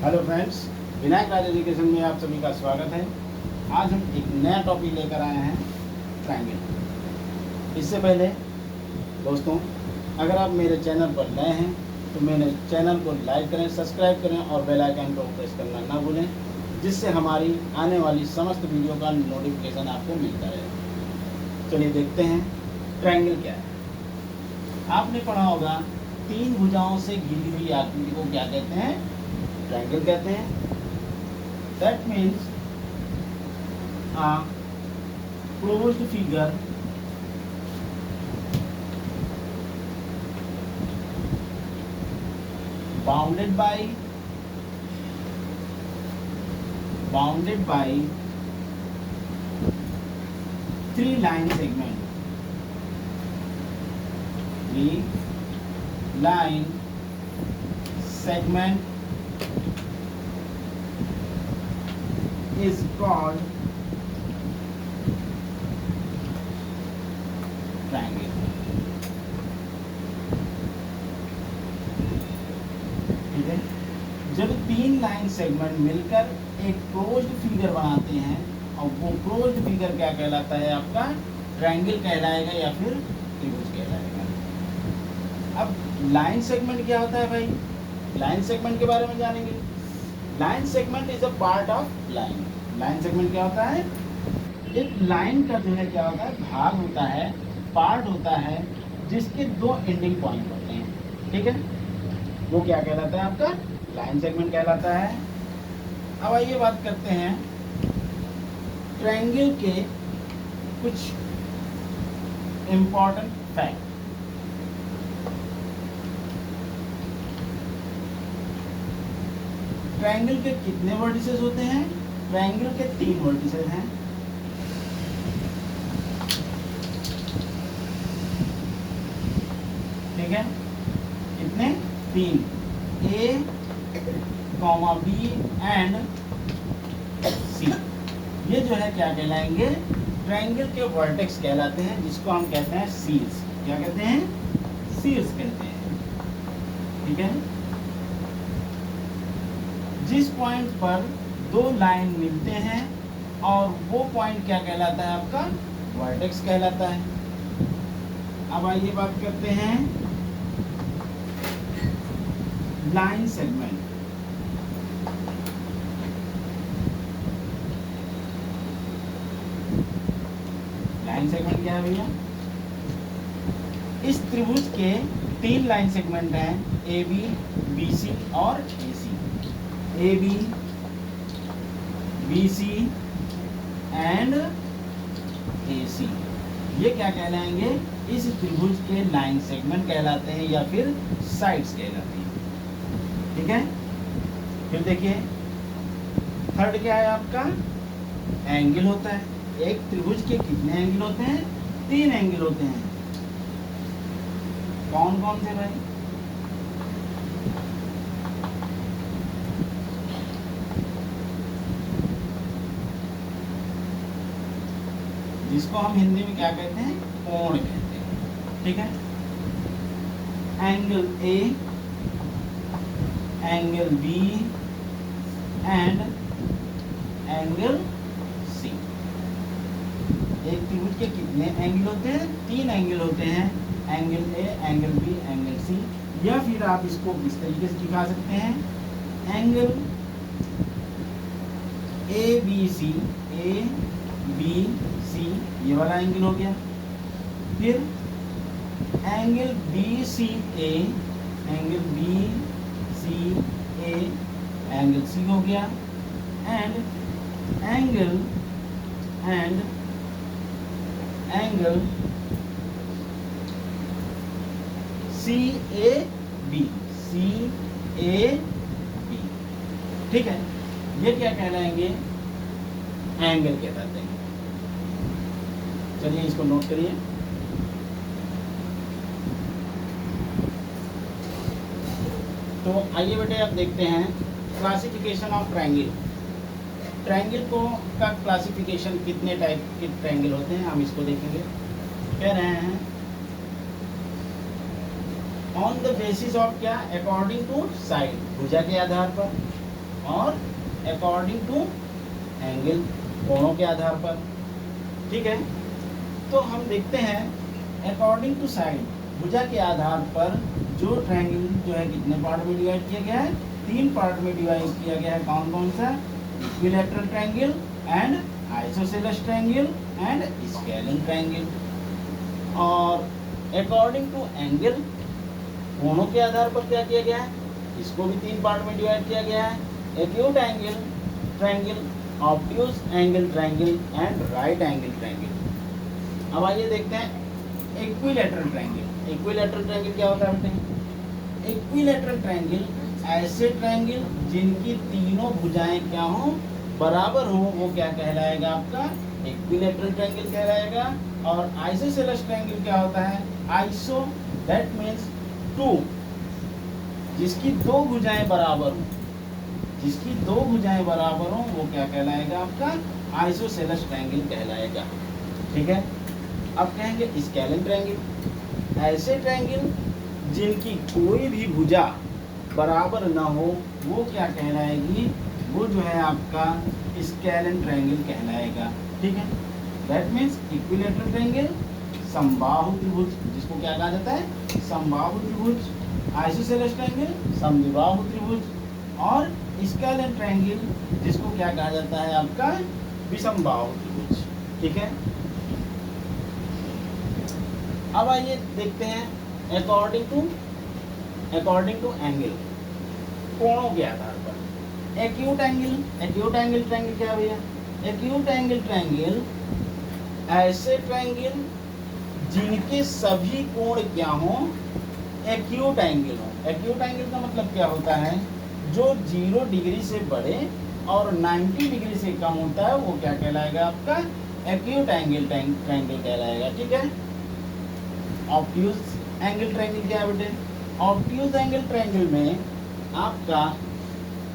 Hello friends, Vinayak राज education में आप सभी का स्वागत है। आज हम एक नया टॉपिक लेकर आए हैं, ट्रायंगल। इससे पहले दोस्तों, अगर आप मेरे चैनल पर नए हैं तो मेरे चैनल को लाइक करें, सब्सक्राइब करें और बेल आइकन को प्रेस करना ना भूलें, जिससे हमारी आने वाली समस्त वीडियो का नोटिफिकेशन आपको मिलता रहे। चलिए देखते हैं ट्रायंगल क्या है। आपने पढ़ा होगा, 3 भुजाओं से घिरी हुई आकृति को क्या कहते हैं? ट्रायंगल कहते हैं। That means a closed figure bounded by 3 line segment. 3 line segment is called triangle. ठीक है, जब 3 लाइन सेगमेंट मिलकर एक क्लोज्ड फिगर बनाते हैं और वो क्लोज्ड फिगर क्या कहलाता है? आपका ट्रायंगल कहलाएगा या फिर त्रिभुज कहलाएगा। अब लाइन सेगमेंट क्या होता है भाई? लाइन सेगमेंट के बारे में जानेंगे। Line segment is a part of line. Line segment क्या होता है? एक लाइन का जो है क्या होता है, भाग होता है, पार्ट होता है, जिसके 2 एंडिंग पॉइंट होते हैं। ठीक है, वो क्या कहलाता है? आपका लाइन सेगमेंट कहलाता है। अब आइए बात करते हैं ट्रायंगल के कुछ इंपॉर्टेंट फैक्ट। ट्रायंगल के कितने वर्टिसेस होते हैं? ट्रायंगल के 3 वर्टिसेस हैं। ठीक है, कितने? 3, A, B एंड C। ये जो है क्या कहलाएंगे? ट्रायंगल के वर्टेक्स कहलाते हैं, जिसको हम कहते हैं सील्स। क्या कहते हैं? सील्स कहते हैं। ठीक है, जिस पॉइंट पर 2 लाइन मिलते हैं और वो पॉइंट क्या कहलाता है? आपका वर्टेक्स कहलाता है। अब आइए बात करते हैं लाइन सेगमेंट। लाइन सेगमेंट क्या है भैया? इस त्रिभुज के 3 लाइन सेगमेंट हैं, AB, BC और AC। AB, BC and AC, ये क्या कहलाएंगे? इस त्रिभुज के लाइन सेगमेंट कहलाते हैं या फिर साइड्स कहलाते हैं। ठीक है, फिर देखिए थर्ड क्या है आपका? एंगल होता है। एक त्रिभुज के कितने एंगल होते हैं? 3 एंगल होते हैं। कौन कौन से भाई? जिसको हम हिंदी में क्या कहते हैं? कोण कहते हैं। ठीक है, angle A, angle B and angle C। एक त्रिभुज के कितने एंगल होते हैं? 3 एंगल होते हैं, angle A, angle B, angle C। या फिर आप इसको इस तरीके से दिखा सकते हैं, एंगल ABC, ABC ये वाला एंगल हो गया। फिर angle BCA, angle BCA angle C हो गया। एंड एंगल CAB, ठीक है, ये क्या कहलाएंगे? एंगल कहलाते हैं। चलिए इसको नोट करिए। तो आइए बेटे, अब देखते हैं क्लासिफिकेशन ऑफ ट्रायंगल। ट्रायंगल को का क्लासिफिकेशन कितने टाइप के ट्रायंगल होते हैं, हम इसको देखेंगे। कह रहे हैं ऑन द बेसिस ऑफ क्या? अकॉर्डिंग टू साइड, भुजा के आधार पर। और अकॉर्डिंग टू एंगल, कोणों के आधार पर। ठीक है, तो हम देखते हैं अकॉर्डिंग टू साइड, भुजा के आधार पर जो ट्रायंगल जो है कितने पार्ट में डिवाइड किया गया है, 3 पार्ट में डिवाइड किया गया है। कौन कौन सा? Equilateral triangle and isosceles triangle and scaling triangle. और अकॉर्डिंग टू एंगल, कोणों के आधार पर क्या किया गया है, इसको भी 3 पार्ट में डिवाइड किया गया है। Acute angle triangle, obtuse angle triangle and right angle triangle. अब आइए देखते हैं इक्विलैटरल ट्रायंगल। इक्विलैटरल ट्रायंगल क्या होता है बेटे? इक्विलैटरल ट्रायंगल ऐसे ट्रायंगल जिनकी तीनों भुजाएं क्या हो, बराबर हो, वो क्या कहलाएगा? आपका इक्विलैटरल ट्रायंगल कहलाएगा। और आइसोसेलेस ट्रायंगल क्या होता है? आइसो, दैट मीन्स 2, जिसकी 2 भुजाएं बराबर हो, जिसकी 2 भुजाएं बराबर हो, वो क्या कहलाएगा? आपका आइसोसेलेस ट्रायंगल कहलाएगा। ठीक है, अब कहेंगे स्केलिंग ट्रायंगल, ऐसे ट्रायंगल जिनकी कोई भी भुजा बराबर ना हो, वो क्या कहलाएगी? वो जो है आपका स्केलिंग ट्रायंगल कहलाएगा। ठीक है, दैट मीन्स इक्विलैटरल ट्रायंगल समबाहु त्रिभुज, जिसको क्या कहा जाता है? समबाहु त्रिभुज। आइसोसेलेस ट्रायंगल समद्विबाहु त्रिभुज। और स्केलिंग ट्रायंगल जिसको क्या कहा जाता है? आपका विषमबाहु त्रिभुज। ठीक है, अब आइए देखते हैं अकॉर्डिंग टू एंगल, कोणों के आधार पर। Acute angle, acute angle triangle क्या भैया? एक्यूट एंगल ट्रायंगल ऐसे ट्रायंगल जिनके सभी कोण क्या हो, एक्यूट एंगल हो। एक्यूट एंगल का मतलब क्या होता है? जो 0 डिग्री से बड़े और 90 डिग्री से कम होता है, वो क्या कहलाएगा? आपका एक्यूट एंगल ट्रायंगल कहलाएगा। ठीक है, ऑब्ट्यूज एंगल ट्रायंगल क्या है बेटे? ऑब्ट्यूज एंगल ट्रायंगल में आपका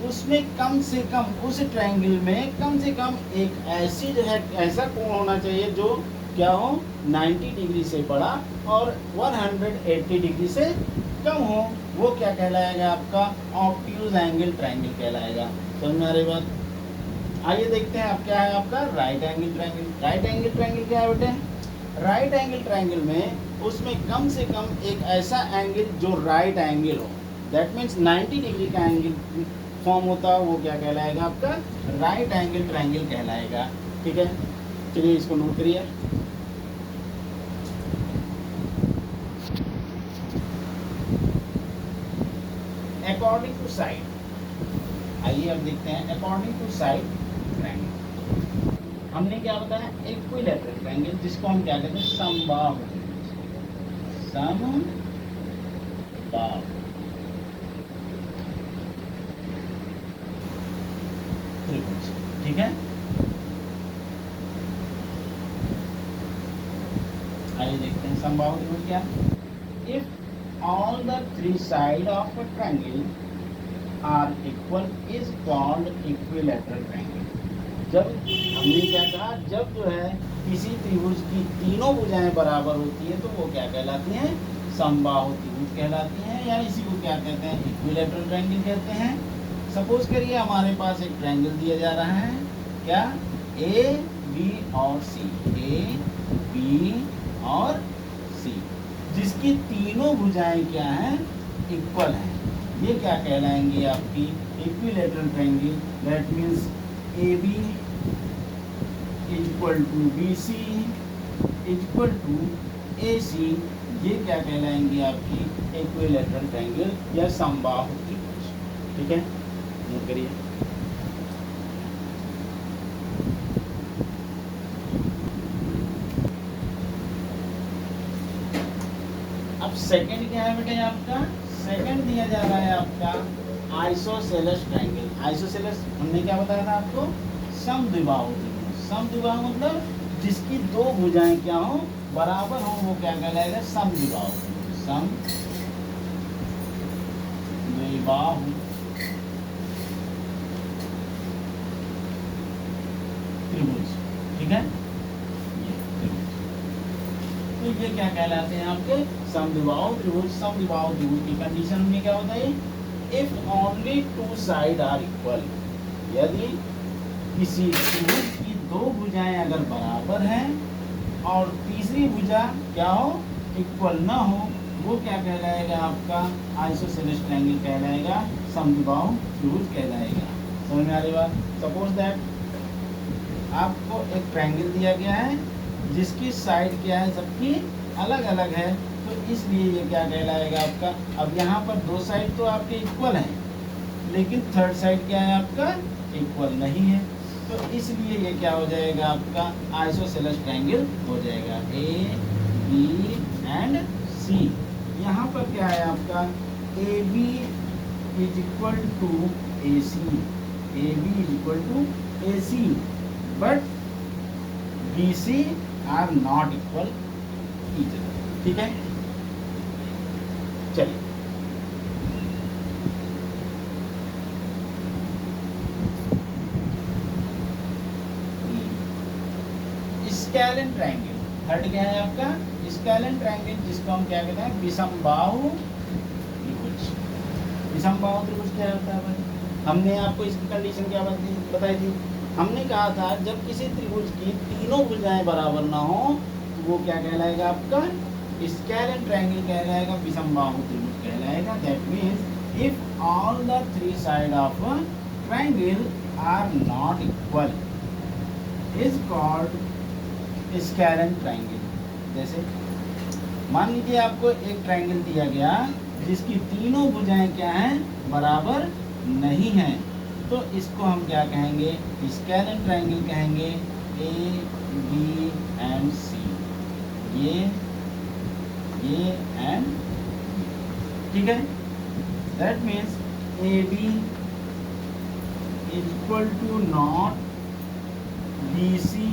उसमें कम से कम, उस ट्रायंगल में कम से कम एक ऐसी जो है, ऐसा कोण होना चाहिए जो क्या हो, 90 डिग्री से बड़ा और 180 डिग्री से कम हो, वो क्या कहलाएगा? आपका ऑब्ट्यूज एंगल ट्रायंगल कहलाएगा। समझ में आ रही बात? आइए देखते हैं अब क्या है आपका right angle triangle. Right angle triangle क्या है बेटे? राइट एंगल ट्रायंगल में उसमें कम से कम एक ऐसा एंगल जो राइट एंगल हो, दैट मीन्स 90 डिग्री का एंगल फॉर्म होता है, वो क्या कहलाएगा? आपका राइट एंगल ट्रायंगल कहलाएगा। ठीक है, चलिए इसको नोट करिए। अकॉर्डिंग टू साइड, आइए अब देखते हैं अकॉर्डिंग टू साइड ट्रायंगल। हमने क्या बताया? इक्विलैटरल ट्रायंगल, जिसको हम क्या कहते हैं? समबाहु त्रिभुज। ठीक है, आइए देखते हैं समबाहु त्रिभुज क्या। If all the 3 sides of a triangle are equal is called equilateral triangle। जब हमने क्या कहा? जब जो है किसी त्रिभुज की तीनों भुजाएं बराबर होती है, तो वो क्या कहलाती हैं? समबाहु त्रिभुज कहलाती हैं, या इसी को क्या कहते हैं? इक्विलैटरल ट्रायंगल कहते हैं। सपोज करिए हमारे पास एक ट्रायंगल दिया जा रहा है, क्या? ए, बी और सी, ए, बी और सी, जिसकी तीनों भुजाएं क्या हैं? इक्वल हैं। ये क्या कहलाएंगे? आपकी equilateral triangle. That means A B equal to B C equal to A C, ये क्या कहलाएंगे? आपकी इक्विलैटरल ट्रायंगल या समबाहु त्रिभुज। ठीक है, नोट करिए। अब सेकंड क्या है बेटे? आपका सेकंड दिया जा रहा है आपका आइसोसेलेस ट्रायंगल। आइसोसेलेस हमने क्या बताया था आपको? समद्विबाहु त्रिभुज। समद्विबाहु मतलब जिसकी 2 भुजाएं क्या हो, बराबर हो, वो क्या कहलाएगा? समद्विबाहु त्रिभुज। समद्विबाहु त्रिभुज। ठीक है, तो ये क्या कहलाते हैं? आपके समद्विबाहु त्रिभुज। समद्विबाहु त्रिभुज की कंडीशन में क्या होता है? If only two side are equal, यदि किसी त्रिभुज की दो भुजाएं अगर बराबर हैं और तीसरी भुजा क्या हो, इक्वल ना हो, वो क्या कहलाएगा आपका आइसोसेलेस ट्रायंगल कहलाएगा, समद्विबाहु त्रिभुज कहलाएगा। समझ में आ रही बात? सपोज दैट आपको एक ट्रायंगल दिया गया है जिसकी साइड क्या है, सबकी अलग अलग है, तो इसलिए ये क्या कहलाएगा आपका, अब यहाँ पर दो साइड तो आपके इक्वल हैं लेकिन थर्ड साइड क्या है आपका, इक्वल नहीं है, तो इसलिए ये क्या हो जाएगा आपका आइसोसेलेस ट्रायंगल हो जाएगा, ए बी एंड सी। यहाँ पर क्या है आपका, A B is equal to A C, A B is equal to A C, but B C are not equal each other. ठीक है, चलिए स्केलेन ट्रायंगल, थर्ड क्या है आपका, स्केलेन ट्रायंगल, जिसको हम क्या कहते हैं, विषमबाहु त्रिभुज। विषमबाहु त्रिभुज क्या होता है भाई, हमने आपको इसकी कंडीशन क्या बताई थी, हमने कहा था जब किसी त्रिभुज की तीनों भुजाएं बराबर ना हो तो वो क्या कहलाएगा आपका, स्केलेन ट्रायंगल कहलाएगा, विषमबाहु त्रिभुज कहलाएगा। That means if all the three side of triangle are not equal is called scalene triangle. जैसे मान लीजिए आपको एक ट्रायंगल दिया गया जिसकी तीनों भुजाएं क्या हैं, बराबर नहीं हैं, तो इसको हम क्या कहेंगे, स्केलेन ट्रायंगल कहेंगे, ए बी एंड सी, ये एंड, ठीक है। That means A B is equal to not B C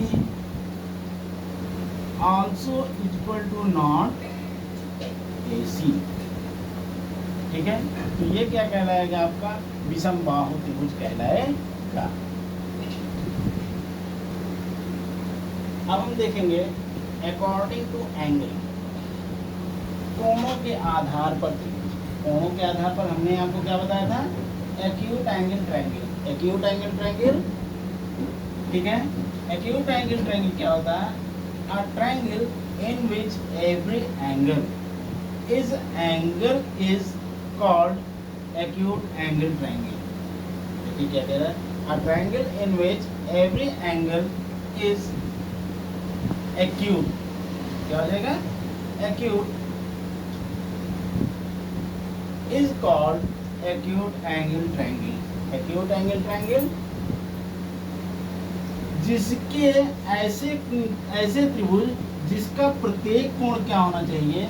also equal to not AC। ठीक है, तो ये क्या कहलाएगा आपका, विषमबाहु त्रिभुज कहलाएगा। अब हम देखेंगे अकॉर्डिंग टू एंगल, कोणों के आधार पर त्रिभुज। कोणों के आधार पर हमने आपको क्या बताया था, acute angle triangle, acute angle triangle, ठीक है। एक्यूट एंगल ट्रायंगल क्या होता है, a triangle in which every angle is called acute angle triangle। देखिए क्या कह रहा है, a triangle in which every angle is acute, क्या हो जाएगा, acute is called acute angle triangle। acute angle triangle जिसके ऐसे त्रिभुज जिसका प्रत्येक कोण क्या होना चाहिए,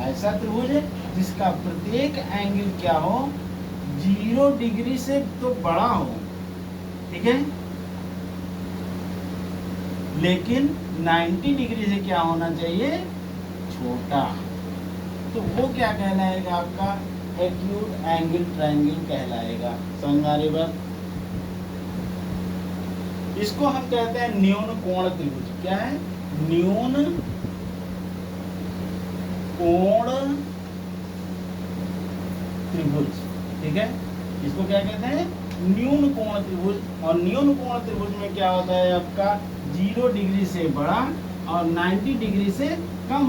ऐसा त्रिभुज जिसका प्रत्येक एंगल क्या हो, 0 डिग्री से तो बड़ा हो, ठीक है, लेकिन 90 डिग्री से क्या होना चाहिए, छोटा, तो वो क्या कहलाएगा आपका, एक्यूट एंगल ट्रायंगल कहलाएगा। समझ में आ रही बात? इसको हम कहते हैं न्यून कोण त्रिभुज। क्या है, न्यून कोण त्रिभुज, ठीक है, इसको क्या कहते हैं, न्यून कोण त्रिभुज। और न्यून कोण त्रिभुज में क्या होता है आपका, 0 डिग्री से बड़ा और 90 डिग्री से कम।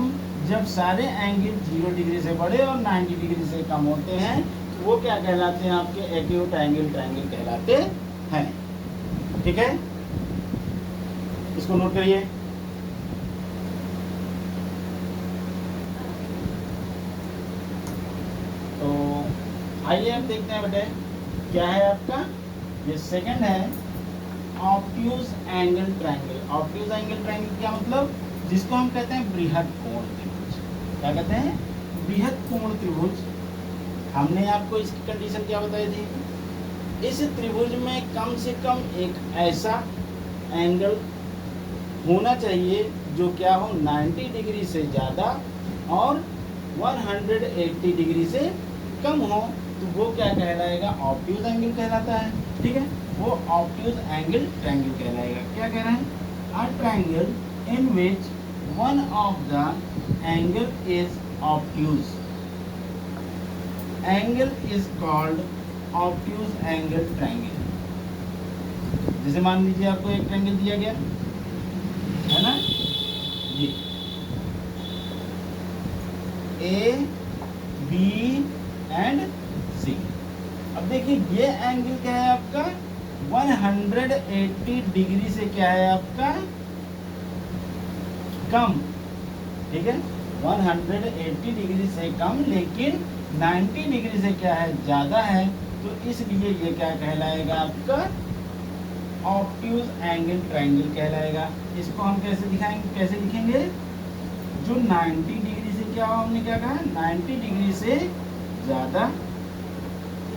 जब सारे एंगल 0 डिग्री से बड़े और 90 डिग्री से कम होते हैं तो वो क्या कहलाते हैं, आपके एक्यूट एंगल ट्रायंगल कहलाते हैं। ठीक है, इसको नोट करिए। तो आइए हम देखते हैं बेटे क्या है आपका, ये सेकंड है obtuse angle triangle. Obtuse angle triangle क्या मतलब, जिसको हम कहते हैं बृहद कोण त्रिभुज। क्या कहते हैं, बृहद कोण त्रिभुज। हमने आपको इसकी कंडीशन क्या बताई थी, इस त्रिभुज में कम से कम एक ऐसा एंगल होना चाहिए जो क्या हो, 90 डिग्री से ज़्यादा और 180 डिग्री से कम हो, तो वो क्या कहलाएगा, ऑब्ट्यूज एंगल कहलाता है। ठीक है, वो ऑब्ट्यूज एंगल ट्रायंगल कहलाएगा। क्या कह रहे हैं, a triangle in which one of the angle is obtuse angle is called obtuse angle triangle. जैसे मान लीजिए आपको एक ट्रायंगल दिया गया है ना, ये ए बी एंड सी। अब देखिए ये एंगल क्या है आपका 180 डिग्री से क्या है आपका कम, ठीक है 180 डिग्री से कम, लेकिन 90 डिग्री से क्या है ज़्यादा है, तो इसलिए ये क्या कहलाएगा आपका ऑब्ट्यूज एंगल ट्रायंगल कहलाएगा। इसको हम कैसे दिखाएंगे, कैसे लिखेंगे, जो 90 डिग्री से क्या हो, हमने क्या कहा 90 डिग्री से ज़्यादा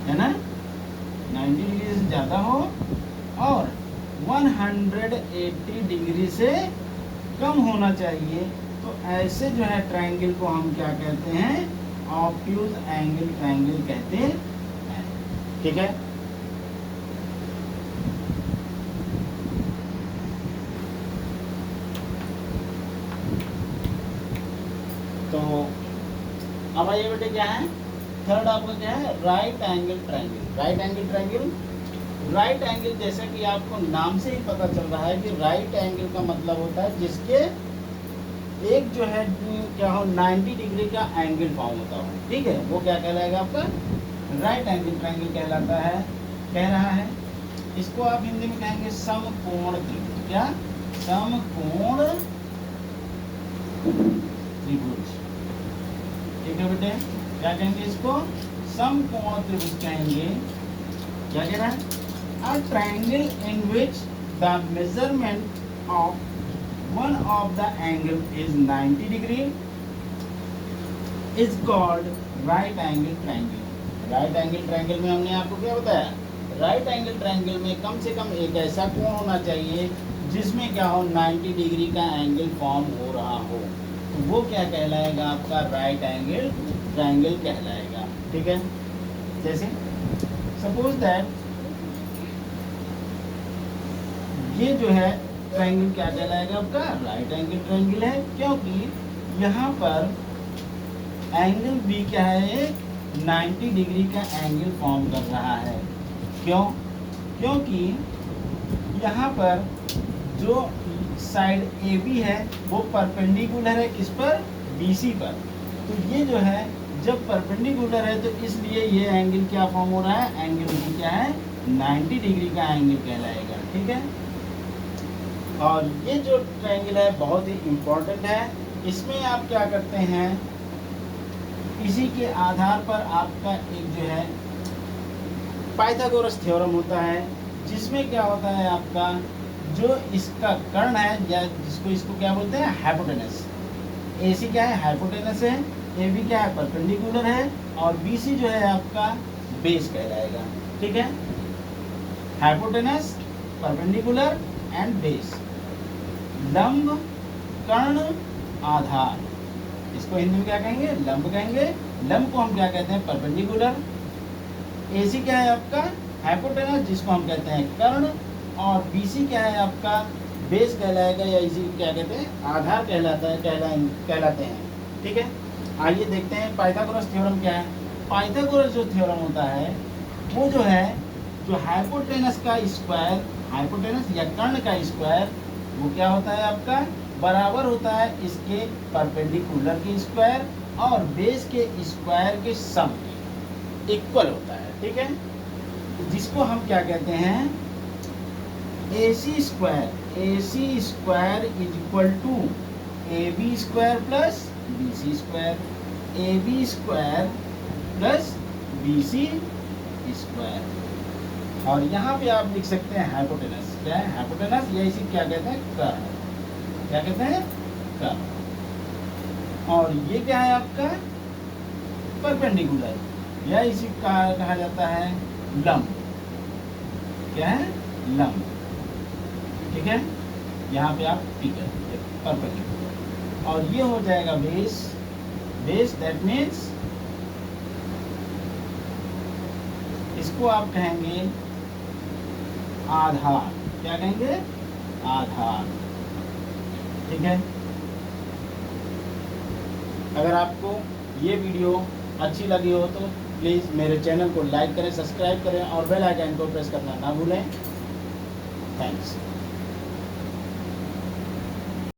है ना, 90 डिग्री से ज़्यादा हो और 180 डिग्री से कम होना चाहिए, तो ऐसे जो है ट्रायंगल को हम क्या कहते हैं, ऑब्ट्यूज एंगल ट्रायंगल कहते हैं, ठीक है। तो अब आइए बेटे क्या है, थर्ड आपका क्या है, right angle triangle. Right angle triangle, right angle जैसे कि आपको नाम से ही पता चल रहा है कि राइट एंगल का मतलब होता है जिसके एक जो है क्या हो 90 डिग्री का एंगल फॉर्म होता हो, ठीक है, वो क्या कहलाएगा आपका राइट एंगल ट्रायंगल कहलाता है, कह रहा है। इसको आप हिंदी में कहेंगे समकोण त्रिभुज। क्या, समकोण त्रिभुज, ठीक है बेटे, क्या कहेंगे इसको, समकोण त्रिभुज कहेंगे। क्या कह रहा है, a triangle in which the measurement of one of the angle is 90 degree is called right angle triangle। right angle triangle में हमने आपको क्या बताया, right angle triangle में कम से कम एक ऐसा कोण होना चाहिए जिसमें क्या हो 90 डिग्री का एंगल फॉर्म हो रहा हो, तो वो क्या कहलाएगा आपका राइट एंगल ट्रायंगल कहलाएगा, ठीक है। जैसे सपोज दैट ये जो है ट्रायंगल क्या कहलाएगा आपका राइट एंगल ट्रायंगल है, क्योंकि यहाँ पर एंगल बी क्या है 90 डिग्री का एंगल फॉर्म कर रहा है। क्यों, क्योंकि यहाँ पर जो साइड ए बी है वो परपेंडिकुलर है किस पर, बी सी पर, तो ये जो है जब परपेंडिकुलर है तो इसलिए ये एंगल क्या फॉर्म हो रहा है, एंगल बी क्या है 90 डिग्री का एंगल कहलाएगा, ठीक है। और ये जो ट्रायंगल है बहुत ही इम्पोर्टेंट है, इसमें आप क्या करते हैं, इसी के आधार पर आपका एक जो है पाइथागोरस थ्योरम होता है, जिसमें क्या होता है आपका जो इसका कर्ण है या जिसको इसको क्या बोलते हैं हाइपोटेनस, ए सी क्या है हाइपोटेनस है, ए बी क्या है परपेंडिकुलर है, और बी सी जो है आपका बेस कहलाएगा, ठीक है। हाइपोटेनस, परपेंडिकुलर एंड बेस, लंब, कर्ण, आधार, इसको हिंदी में क्या कहेंगे, लंब कहेंगे। लंब को हम क्या कहते हैं, परपेंडिकुलर। एसी क्या है आपका हाइपोटेनस, जिसको हम कहते हैं कर्ण, और बीसी क्या है आपका बेस कहलाएगा, या इसी क्या कहते हैं आधार कहलाता है, कहलाते हैं, ठीक है। आइए देखते हैं पाइथागोरस थ्योरम क्या है। पाइथागोरस जो थ्योरम होता है वो जो है जो हाइपोटेनस का स्क्वायर, हाइपोटेनस या कर्ण का स्क्वायर, वो क्या होता है आपका बराबर होता है इसके परपेंडिकुलर के स्क्वायर और बेस के स्क्वायर के सम के, इक्वल होता है, ठीक है। जिसको हम क्या कहते हैं AC square is equal to AB square plus BC square, AB square plus BC square. और यहाँ पे आप लिख सकते हैं हाइपोटेनस, क्या है हाइपोटेनस, या इसी क्या कहते हैं कर्ण, क्या कहते हैं कर्ण। और ये क्या है आपका परपेंडिकुलर, या इसी का कहा जाता है लंब, क्या है लंब, ठीक है। यहाँ पे आप टिक है परपेंडिकुलर, और ये हो जाएगा बेस, बेस दैट मीन्स इसको आप कहेंगे आधार, क्या कहेंगे आधार, ठीक है। अगर आपको ये वीडियो अच्छी लगी हो तो प्लीज़ मेरे चैनल को लाइक करें, सब्सक्राइब करें और बेल आइकन को प्रेस करना ना भूलें। थैंक्स।